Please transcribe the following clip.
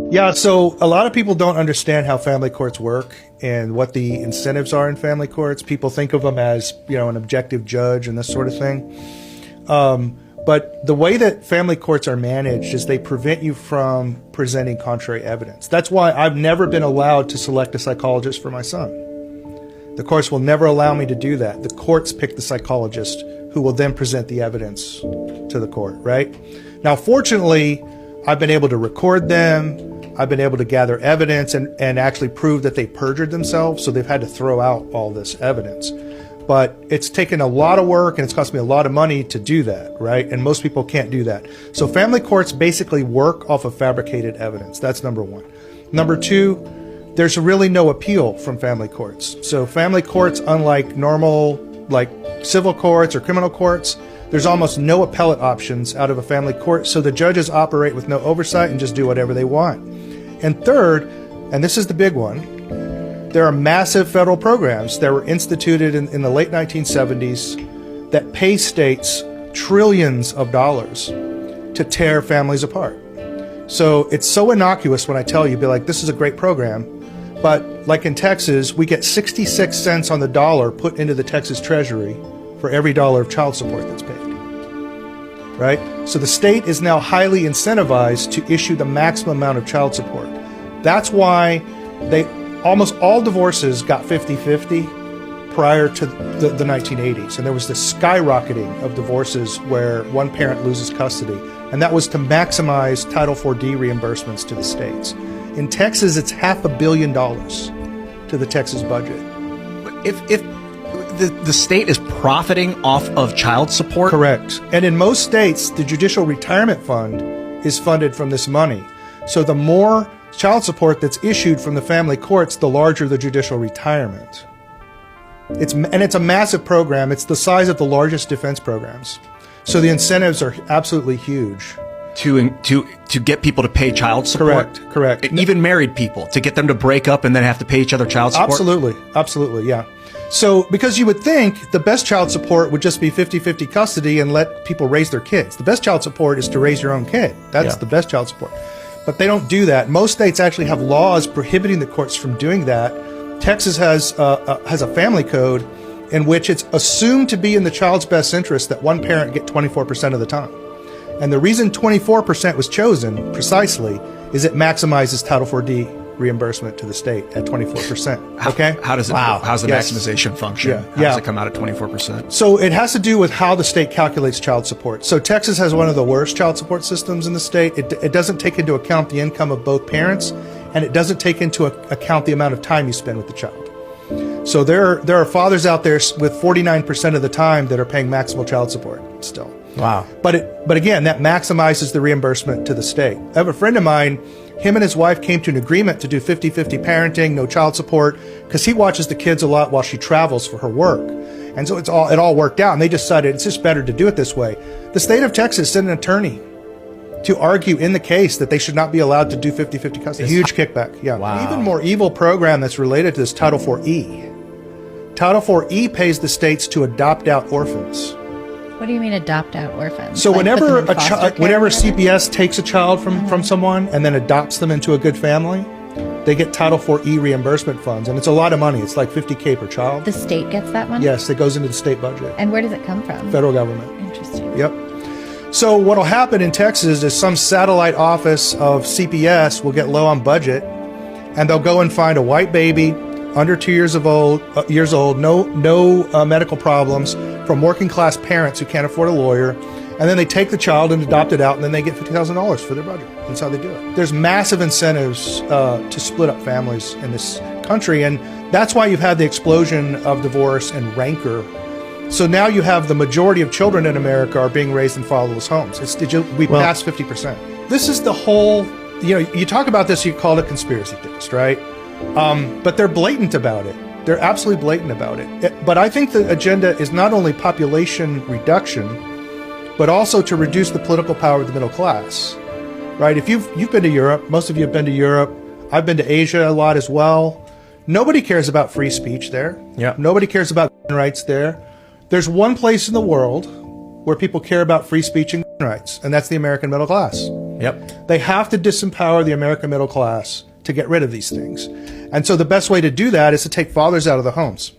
Yeah, so a lot of people don't understand how family courts work and what the incentives are in family courts. People think of them as, an objective judge and this sort of thing. But the way that family courts are managed is they prevent you from presenting contrary evidence. That's why I've never been allowed to select a psychologist for my son. The courts will never allow me to do that. The courts pick the psychologist who will then present the evidence to the court, right? Now, fortunately, I've been able to record them. I've been able to gather evidence and actually prove that they perjured themselves, so they've had to throw out all this evidence. But it's taken a lot of work and it's cost me a lot of money to do that, right? And most people can't do that. So family courts basically work off of fabricated evidence. That's number one. Number two, there's really no appeal from family courts. So family courts, unlike normal, like civil courts or criminal courts, there's almost no appellate options out of a family court. So the judges operate with no oversight and just do whatever they want. And third, and this is the big one, there are massive federal programs that were instituted in the late 1970s that pay states trillions of dollars to tear families apart. So it's so innocuous when I tell you, be like, this is a great program. But like in Texas, we get 66 cents on the dollar put into the Texas Treasury for every dollar of child support that's paid. Right? So the state is now highly incentivized to issue the maximum amount of child support. That's why almost all divorces got 50-50 prior to the 1980s. And there was this skyrocketing of divorces where one parent loses custody. And that was to maximize Title IV-D reimbursements to the states. In Texas, it's $500 million to the Texas budget. If the state is profiting off of child support? Correct. And in most states, the Judicial Retirement Fund is funded from this money. So the more child support that's issued from the family courts, the larger the judicial retirement. It's a massive program. It's the size of the largest defense programs. So the incentives are absolutely huge. To get people to pay child support? Correct. Even married people, to get them to break up and then have to pay each other child support? Absolutely, yeah. So, because you would think the best child support would just be 50-50 custody and let people raise their kids. The best child support is to raise your own kid. That's the best child support. But they don't do that. Most states actually have laws prohibiting the courts from doing that. Texas has a family code in which it's assumed to be in the child's best interest that one parent get 24% of the time. And the reason 24% was chosen precisely is it maximizes Title IV-D reimbursement to the state at 24%. Okay? How's the maximization function? How does it come out at 24%? So it has to do with how the state calculates child support. So Texas has one of the worst child support systems in the state. It doesn't take into account the income of both parents, and it doesn't take into account the amount of time you spend with the child. So there are fathers out there with 49% of the time that are paying maximal child support still. Wow. But again, that maximizes the reimbursement to the state. I have a friend of mine, him and his wife came to an agreement to do 50-50 parenting, no child support, because he watches the kids a lot while she travels for her work. And so it all worked out, and they decided it's just better to do it this way. The state of Texas sent an attorney to argue in the case that they should not be allowed to do 50-50 custody. A huge kickback, yeah. Wow. An even more evil program that's related to this, Title IV-E. Title IV-E pays the states to adopt out orphans. What do you mean adopt out orphans? So like whenever CPS takes a child from someone and then adopts them into a good family, they get Title IV-E reimbursement funds, and it's a lot of money. It's like $50K per child. The state gets that money? Yes, it goes into the state budget. And where does it come from? Federal government. Interesting. Yep. So what'll happen in Texas is some satellite office of CPS will get low on budget, and they'll go and find a white baby under 2 years old, no medical problems, from working class parents who can't afford a lawyer, and then they take the child and adopt it out, and then they get $50,000 for their budget. That's how they do it. There's massive incentives to split up families in this country, and that's why you've had the explosion of divorce and rancor. So now you have the majority of children in America are being raised in fatherless homes. We passed 50%. This is the whole, you talk about this, you call it conspiracy theorist, right? But they're blatant about it. They're absolutely blatant about it. But I think the agenda is not only population reduction, but also to reduce the political power of the middle class, right? If you've been to Europe, most of you have been to Europe. I've been to Asia a lot as well. Nobody cares about free speech there. Yeah. Nobody cares about rights there. There's one place in the world where people care about free speech and rights, and that's the American middle class. Yep. They have to disempower the American middle class to get rid of these things. And so the best way to do that is to take fathers out of the homes.